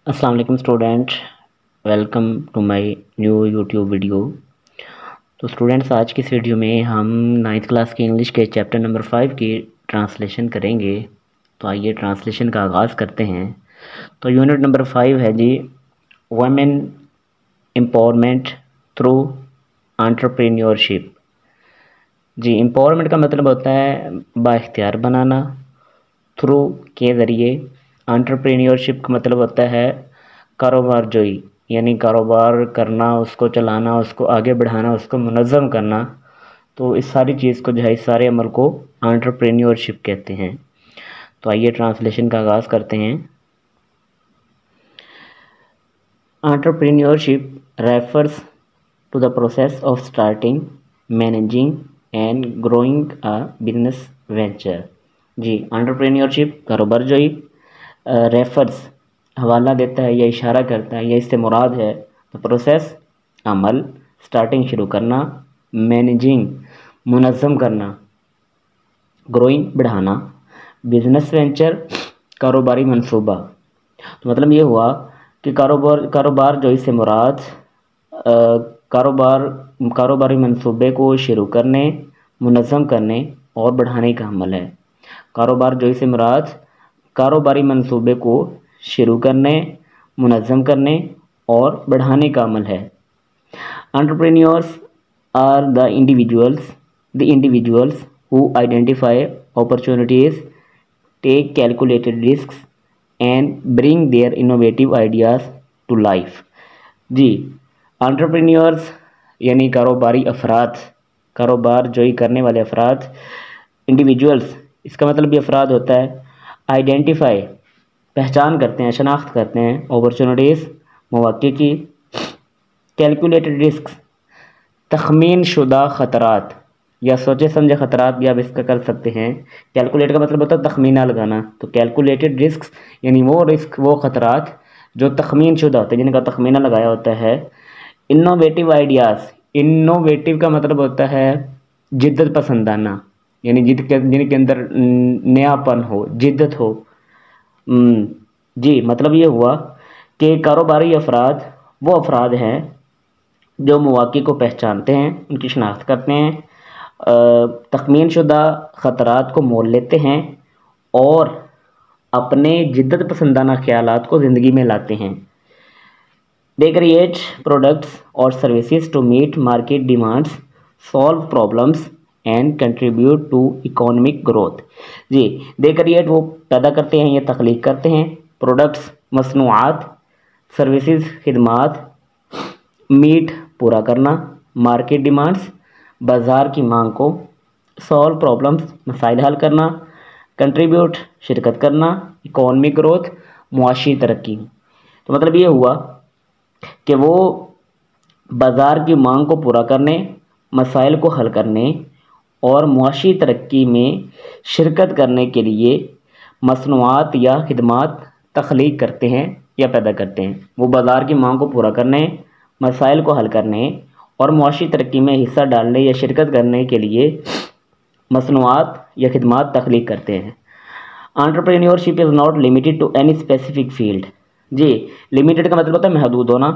अस्सलाम वालेकुम student, welcome to my new YouTube video. तो स्टूडेंट्स, आज की इस वीडियो में हम नाइन्थ क्लास की इंग्लिश के चैप्टर नंबर 5 की ट्रांसलेशन करेंगे। तो आइए ट्रांसलेशन का आगाज़ करते हैं। तो यूनिट नंबर 5 है जी, वुमेन एम्पावरमेंट थ्रू एंटरप्रेन्योरशिप। जी, एम्पावरमेंट का मतलब होता है बाइख्तियार बनाना, थ्रू के ज़रिए। एंटरप्रेन्योरशिप का मतलब होता है कारोबार जोई, यानी कारोबार करना, उसको चलाना, उसको आगे बढ़ाना, उसको मुनज़्ज़म करना। तो इस सारी चीज़ को जो है, इस सारे अमल को एंटरप्रेन्योरशिप कहते हैं। तो आइए ट्रांसलेशन का आगाज़ करते हैं। Entrepreneurship refers to the process of starting, managing and growing a business venture. जी, एंटरप्रेन्योरशिप कारोबार जोई रेफर्स हवाला देता है या इशारा करता है या इससे मुराद है तो प्रोसेस अमल, स्टार्टिंग शुरू करना, मैनेजिंग मुनज़्ज़म करना, ग्रोइंग बढ़ाना, बिजनेस वेंचर कारोबारी मंसूबा। तो मतलब ये हुआ कि कारोबार जो इससे मुराद कारोबार कारोबारी मंसूबे को शुरू करने, मुनज़्ज़म करने और बढ़ाने का अमल है। कारोबार जो इससे मुराद कारोबारी मंसूबे को शुरू करने, मुनज़्ज़म करने और बढ़ाने का अमल है। Entrepreneurs are the individuals who identify opportunities, take calculated risks and bring their innovative ideas to life। जी, एंटरप्रेन्योर्स यानी कारोबारी अफराद, कारोबार जोई करने वाले अफराद। इंडिविजुअल्स, इसका मतलब भी अफराद होता है। आइडेंटिफाई, पहचान करते हैं, शनाख्त करते हैं। अपॉर्चुनिटीज़, मौक़े की। कैलकुलेटेड रिस्क, तखमीन शुदा ख़तरात या सोचे समझे ख़तरात भी आप इसका कर सकते हैं। कैलकुलेट का मतलब होता है तखमीना लगाना, तो कैलकुलेटेड रिस्क यानी वो रिस्क, वो ख़तरात जो तखमीन शुदा होते हैं, जिनका तखमीना लगाया होता है। इनोवेटिव आइडियाज़, इनोवेटिव का मतलब होता है जिद्दत पसंदाना, यानी जिनके अंदर नयापन हो, जिद्दत हो। जी, मतलब ये हुआ कि कारोबारी अफराद वो अफराद हैं जो मौक़े को पहचानते हैं, उनकी शनाख्त करते हैं, तखमीन शुदा ख़तरात को मोल लेते हैं और अपने जिद्दत पसंदाना ख़यालात को ज़िंदगी में लाते हैं। दे क्रिएट प्रोडक्ट्स और services to meet market demands, solve problems and contribute to economic growth. जी, दे क्रिएट वो पैदा करते हैं या तख्लीक करते हैं। प्रोडक्ट्स मसनूआत, सर्विसेज खिदमात, मीट पूरा करना, मार्केट डिमांड्स बाज़ार की मांग को, सॉल्व प्रॉब्लम्स मसाइल हल करना, कंट्रीब्यूट शिरकत करना, इकोनॉमिक ग्रोथ मुआशी तरक्की। तो मतलब ये हुआ कि वो बाज़ार की मांग को पूरा करने, मसाइल को हल करने और मुआशी तरक्की में शिरकत करने के लिए मसनूआत या खिदमात तख्लीक करते हैं या पैदा करते हैं। वो बाज़ार की मांग को पूरा करने, मसाइल को हल करने और मुआशी तरक्की में हिस्सा डालने या शिरकत करने के लिए मसनूआत या खिदमात तख्लीक करते हैं। Entrepreneurship is not limited to any specific field. जी, लिमिटेड का मतलब होता है महदूद होना,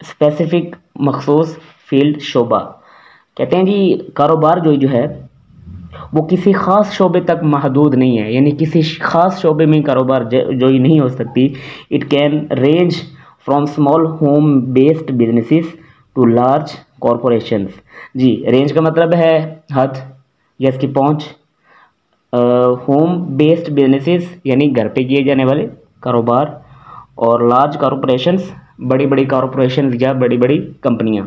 स्पेसिफिक मखसूस फील्ड शोबा। कहते हैं जी, कारोबार जो है वो किसी ख़ास शोबे तक महदूद नहीं है, यानी किसी ख़ास शोबे में कारोबार जोई नहीं हो सकती। It can range from small home based businesses to large corporations. जी, रेंज का मतलब है हद या इसकी पहुंच। होम बेस्ड बिजनेसेस यानी घर पे किए जाने वाले कारोबार, और लार्ज कॉरपोरेशंस बड़ी बड़ी कॉरपोरेशंस या बड़ी बड़ी कंपनियां।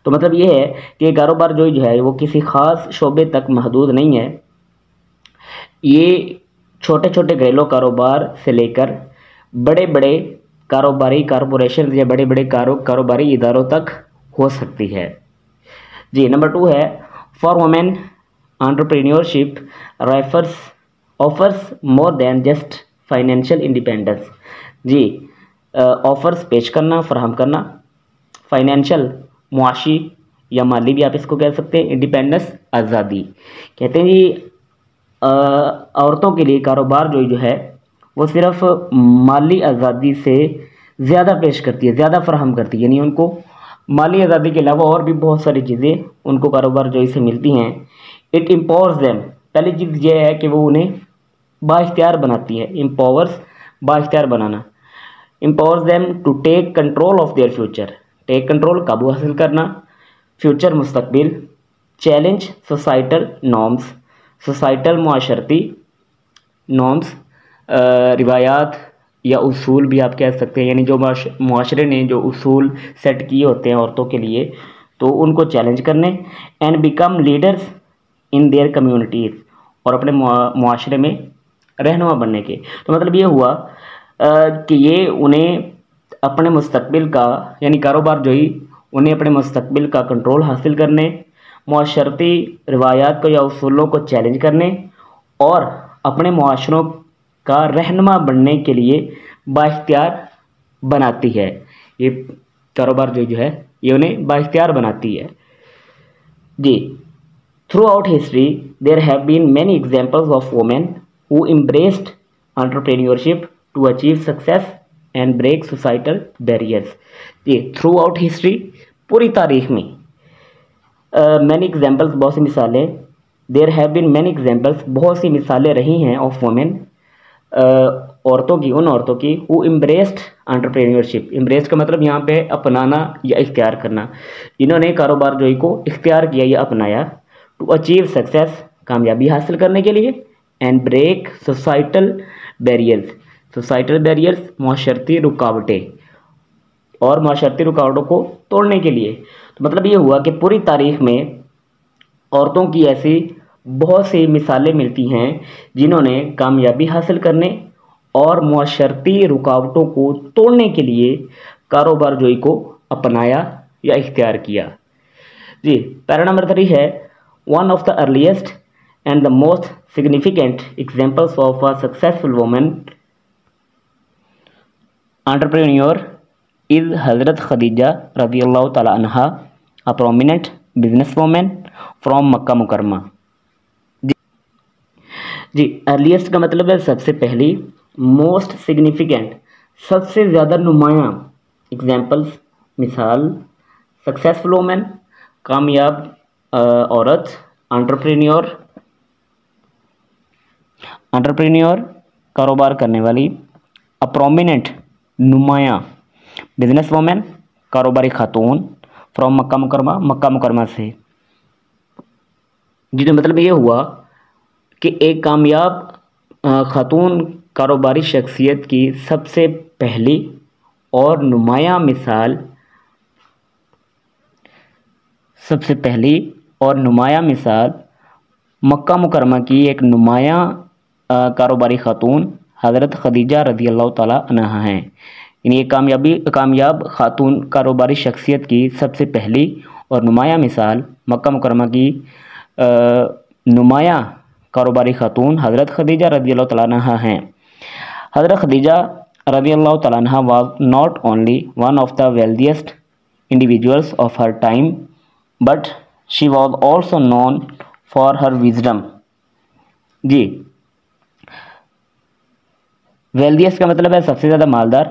तो मतलब ये है कि कारोबार जो है वो किसी ख़ास शोबे तक महदूद नहीं है। ये छोटे छोटे घरेलू कारोबार से लेकर बड़े बड़े कारोबारी कॉरपोरेशन या बड़े बड़े कारोबारी इदारों तक हो सकती है। जी, नंबर 2 है, for women entrepreneurship refers offers more than just financial independence. जी, ऑफर्स पेश करना, फराहम करना, फाइनेंशियल मुआशी या माली भी आप इसको कह सकते हैं, इंडिपेंडेंस आज़ादी। कहते हैं जी, औरतों के लिए कारोबार जो है वो सिर्फ माली आज़ादी से ज़्यादा पेश करती है, ज़्यादा फराहम करती है, यानी उनको माली आज़ादी के अलावा और भी बहुत सारी चीज़ें उनको कारोबार जो से मिलती हैं। इट एम्पावर्स देम, पहली चीज़ ये है कि वो उन्हें बाइख्तियार बनाती है। एम्पावर्स, बाइख्तियार बनाना। Empowers them to take control of their future, take control, काबू हासिल करना, फ्यूचर मुस्तकबिल। चैलेंज सोसाइटल नॉर्म्स, सोसाइटल मुआशरती नॉर्म्स, रिवायात या उसूल भी आप कह सकते हैं, यानी जो मुआशरे ने जो उसूल सेट किए होते हैं औरतों के लिए, तो उनको चैलेंज करने। And become leaders in their communities, और अपने मुआशरे में रहनुमा बनने के। तो मतलब ये हुआ कि ये उन्हें अपने मुस्तकबिल का, यानी कारोबार जो ही उन्हें अपने मुस्तकबिल का कंट्रोल हासिल करने, मुआशरती रिवायात को या उसूलों को चैलेंज करने और अपने मुआशरों का रहनुमा बनने के लिए बाइख्तियार बनाती है। ये कारोबार जो है ये उन्हें बाइख्तियार बनाती है। जी, throughout history there have been many examples of women who embraced entrepreneurship to achieve success and break societal barriers. जी, थ्रू आउट हिस्ट्री, पूरी तारीख में मैनी एग्जाम्पल्स, बहुत सी मिसालें, there have been many examples, बहुत सी मिसालें रही हैं ऑफ वुमेन, औरतों की, उन औरतों की हु एम्ब्रेस्ड एंटरप्रेन्योरशिप। एम्ब्रेस्ड का मतलब यहाँ पे अपनाना या इख्तियार करना, इन्होंने कारोबार जोई को इख्तियार किया या अपनाया। टू अचीव सक्सेस, कामयाबी हासिल करने के लिए। And break societal barriers, societal barriers माशरती रुकावटें, और माशरती रुकावटों को तोड़ने के लिए। तो मतलब ये हुआ कि पूरी तारीख में औरतों की ऐसी बहुत सी मिसालें मिलती हैं जिन्होंने कामयाबी हासिल करने और मुआशरती रुकावटों को तोड़ने के लिए कारोबार जोई को अपनाया या इख्तियार किया। जी, पैरा नंबर 3 है, one of the earliest and the most significant examples of a successful woman entrepreneur is हज़रत खदीजा रज़ियल्लाहु ताला अन्हा, a prominent business woman from Mecca मुकरमा। जी, अर्लीस्ट का मतलब है सबसे पहली, मोस्ट सिग्निफिकेंट सबसे ज़्यादा नुमायाँ, एग्जाम्पल्स मिसाल, सक्सेसफुल वुमेन कामयाब औरत, एंटरप्रेन्योर एंटरप्रेन्योर कारोबार करने वाली, अ प्रोमिनेंट नुमायाँ, बिजनेस वुमेन कारोबारी खातून, फ्रॉम मक्का मुकरमा, मक्का मुकरमा से। जी, तो मतलब ये हुआ कि एक कामयाब खातून कारोबारी शख्सियत की सबसे पहली और नुमायाँ मिसाल, सबसे पहली और नुमायाँ मिसाल मक्का मुकरमा की एक नुमायाँ कारोबारी खातून हज़रत खदीजा रज़ियल्लाहु ताला अन्हा हैं। यानी एक कामयाब खातून कारोबारी शख्सियत की सबसे पहली और नुमायाँ मिसाल मक्का मुकरमा की नुमायाँ कारोबारी खातून हज़रत खदीजा रज़ियल्लाहु ताला अन्हा हैं। हज़रत खदीजा रज़ियल्लाहु ताला अन्हा was not only one of the wealthiest individuals of her time but she was also known for her wisdom. जी, वेल्थिएस्ट का मतलब है सबसे ज़्यादा मालदार,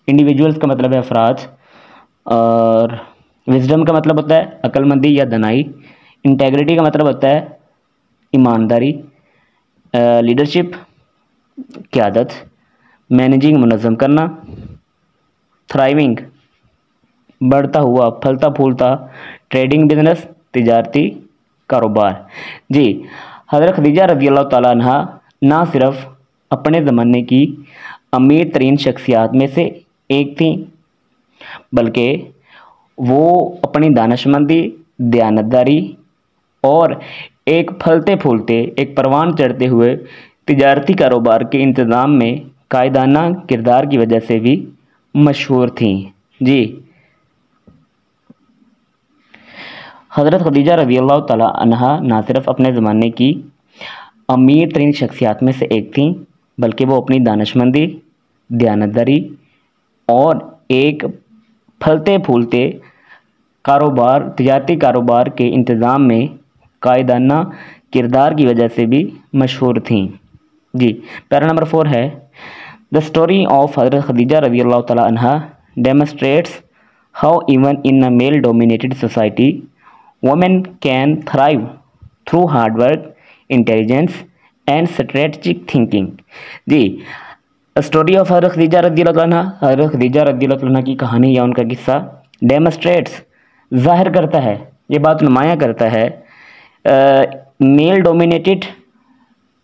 इंडिविजुअल्स का मतलब है अफराद, और विजडम का मतलब होता है अक्लमंदी या दनाई, इंटेग्रिटी का मतलब होता है ईमानदारी, लीडरशिप क़यादत, मैनेजिंग मुनज़्ज़म करना, थ्राइविंग बढ़ता हुआ फलता फूलता, ट्रेडिंग बिजनेस तिजारती कारोबार। जी, हज़रत खदीजा रज़ियल्लाहु ताला अन्हा ना सिर्फ अपने ज़माने की अमीर तरीन शख्सियात में से एक थी, बल्कि वो अपनी दानिशमंदी, दयानतदारी और एक फलते फूलते, एक परवान चढ़ते हुए तिजारती कारोबार के इंतज़ाम में कायदाना किरदार की वजह से भी मशहूर थीं। जी, हज़रत खदीजा रज़ियल्लाहु ताला अन्हा ना सिर्फ अपने ज़माने की अमीर तरीन शख्सियात में से एक थीं, बल्कि वो अपनी दानिशमंदी, दयानतदारी और एक फलते फूलते कारोबार, तिजारती कारोबार के इंतज़ाम में कायदाना किरदार की वजह से भी मशहूर थीं। जी, पैरा नंबर 4 है, द स्टोरी ऑफ हज़रत खदीजा रज़ियल्लाहु तआला अन्हा demonstrates how even in a male dominated society women can thrive through hard work, intelligence and strategic thinking. जी, स्टोरी ऑफ हज़रत खदीजा रज़ियल्लाहु अन्हा, हज़रत खदीजा रज़ियल्लाहु अन्हा की कहानी या उनका किस्सा डेमोस्ट्रेट्स जाहिर करता है, ये बात नुमाया करता है मेल डोमिनेटेड,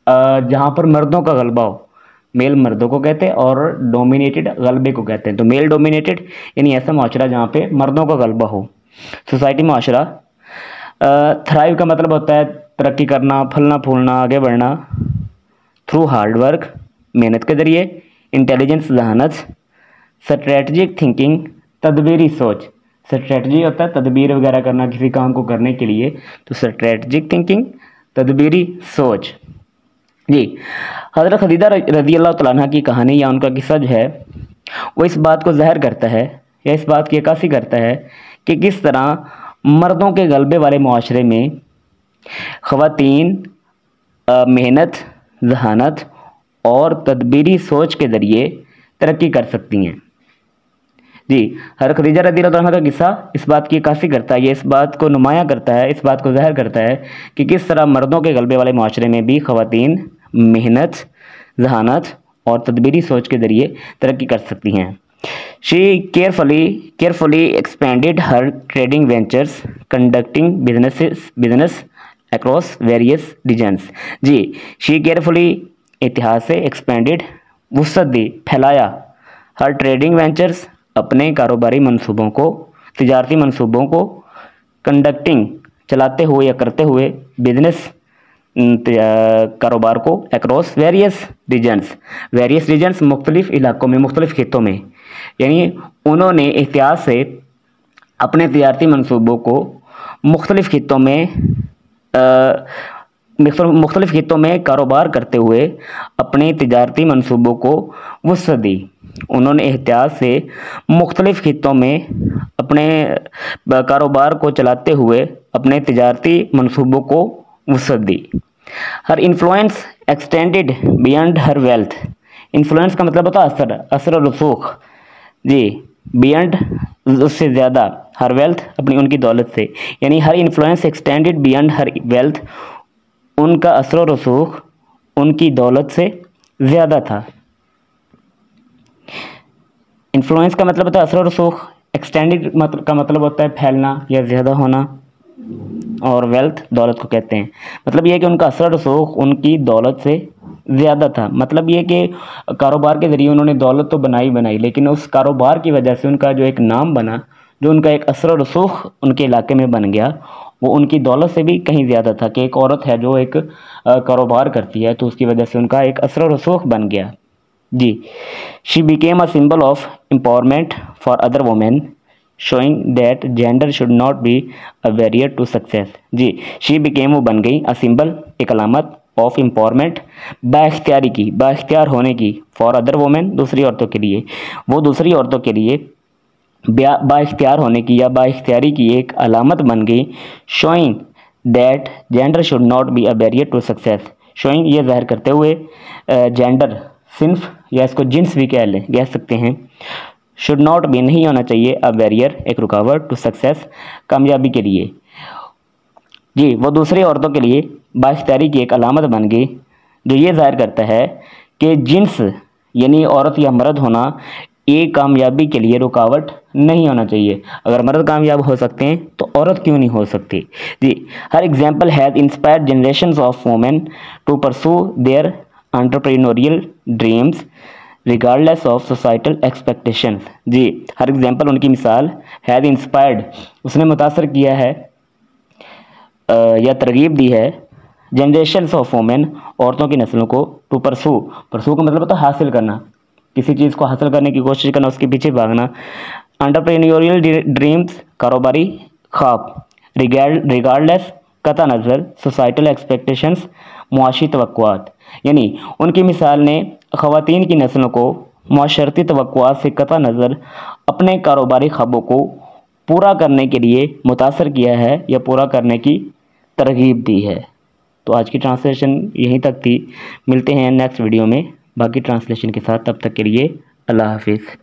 जहाँ पर मर्दों का गलबा हो, मेल मर्दों को कहते हैं और डोमिनेटेड गलबे को कहते हैं। तो मेल डोमिनेटेड यानी ऐसा माशरा जहाँ पे मर्दों का गलबा हो, सोसाइटी माशरा। थ्राइव का मतलब होता है तरक्की करना, फलना फूलना, आगे बढ़ना। थ्रू हार्ड वर्क मेहनत के ज़रिए, इंटेलिजेंस जहानत, स्ट्रेटजिक थिंकिंग तदबीरी सोच। स्ट्रेटजी होता है तदबीर वगैरह करना किसी काम को करने के लिए, तो स्ट्रेटजिक थिंकिंग तदबीरी सोच। जी, हज़रत खदीजा रज़ियल्लाहु तआला अन्हा की कहानी या उनका किस्सा जो है वो इस बात को ज़ाहिर करता है या इस बात की अक्कासी करता है कि किस तरह मर्दों के गलबे वाले मुआशरे में ख़वातीन मेहनत, जहानत और तदबीरी सोच के ज़रिए तरक्की कर सकती हैं। जी, हज़रत खदीजा रज़ियल्लाहु अन्हा का किस्सा इस बात की अक्कासी करता है, ये इस बात को नुमाया करता है, इस बात को ज़ाहिर करता है कि किस तरह मर्दों के गलबे वाले मुआशरे में भी ख़वातीन मेहनत, जहानत और तदबीरी सोच के ज़रिए तरक्की कर सकती हैं। She carefully expanded her trading ventures, conducting business across various regions. जी, शी केयरफुली इतिहास से एक्सपेंडेड वुसअत दी, फैलाया, हर ट्रेडिंग वेंचर्स अपने कारोबारी मंसूबों को, तिजारती मंसूबों को, कंडक्टिंग चलाते हुए या करते हुए, बिजनेस कारोबार को, अक्रॉस वेरियस रीजन्स मुख्तलिफ इलाकों में, मुख्तलिफ खित्तों में। यानी उन्होंने एहतियात से अपने तिजारती मंसूबों को मुख्तलिफ खित्तों में कारोबार करते हुए अपने तिजारती मंसूबों को वुसअत दी। उन्होंने एहतियात से मुख्तलिफ खित्तों में अपने कारोबार को चलाते हुए अपने तिजारती मंसूबों को वुसअत दी। Her influence extended beyond her wealth. Influence का मतलब होता है असर और रसूख। जी, बियॉन्ड उससे ज़्यादा, हर वेल्थ अपनी उनकी दौलत से, यानी her influence extended beyond her wealth, उनका असर और रसूख उनकी दौलत से ज़्यादा था। इन्फ्लुएंस का मतलब होता है असर और रसूख, एक्सटेंडेड का मतलब होता है फैलना या ज़्यादा होना, और वेल्थ दौलत को कहते हैं। मतलब यह कि उनका असर और रसूख उनकी दौलत से ज़्यादा था। मतलब ये कि कारोबार के ज़रिए उन्होंने दौलत तो बनाई, लेकिन उस कारोबार की वजह से उनका जो एक नाम बना, जो उनका एक असर और रसूख उनके इलाके में बन गया, वो उनकी दौलत से भी कहीं ज़्यादा था। कि एक औरत है जो एक कारोबार करती है, तो उसकी वजह से उनका एक असर और रसूख बन गया। जी, she became a symbol of empowerment for other women, showing that gender should not be a barrier to success. जी, शी बिकेम वो बन गई, अ सिंबल एक अलामत, ऑफ एम्पावरमेंट बाख्तियार होने की, फॉर अदर वुमेन दूसरी औरतों के लिए, वो दूसरी औरतों के लिए बाख्तियार होने की या बाख्तियारी की एक अलामत बन गई। Showing that gender should not be a barrier to success. Showing ये ज़ाहिर करते हुए, जेंडर सिंफ या इसको जिन्स भी कह सकते हैं, शुड नॉट बी नहीं होना चाहिए, अ बैरियर एक रुकावट, टू सक्सेस कामयाबी के लिए। जी, वो दूसरी औरतों के लिए बाख्तियारी की एक अलामत बन गई, जो ये ज़ाहिर करता है कि जिन्स यानी औरत या मर्द होना एक कामयाबी के लिए रुकावट नहीं होना चाहिए। अगर मर्द कामयाब हो सकते हैं तो औरत क्यों नहीं हो सकती। जी, her example has inspired generations of women to pursue their entrepreneurial dreams regardless of societal expectations. जी, हर एग्जाम्पल उनकी मिसाल, हैज़ इंस्पायर्ड उसने मुतासर किया है या तरगीब दी है, जनरेशन्स ऑफ वुमेन औरतों की नस्लों को, टू परसू का मतलब होता है हासिल करना, किसी चीज़ को हासिल करने की कोशिश करना, उसके पीछे भागना। एंटरप्रेन्योरियल ड्रीम्स कारोबारी ख्वाब, रिगार्डलेस कता नज़र सोसाइटल एक्सपेक्टेशंस मुआशी तवक्कुआत। यानी उनकी मिसाल ने ख़वातीन की नस्लों को मुआशरती तवक्कुआत से कता नज़र अपने कारोबारी ख्वाबों को पूरा करने के लिए मुतासर किया है या पूरा करने की तरगीब दी है। तो आज की ट्रांसलेशन यहीं तक थी, मिलते हैं नेक्स्ट वीडियो में। बाकी ट्रांसलेशन के साथ। तब तक के लिए अल्लाह हाफिज़।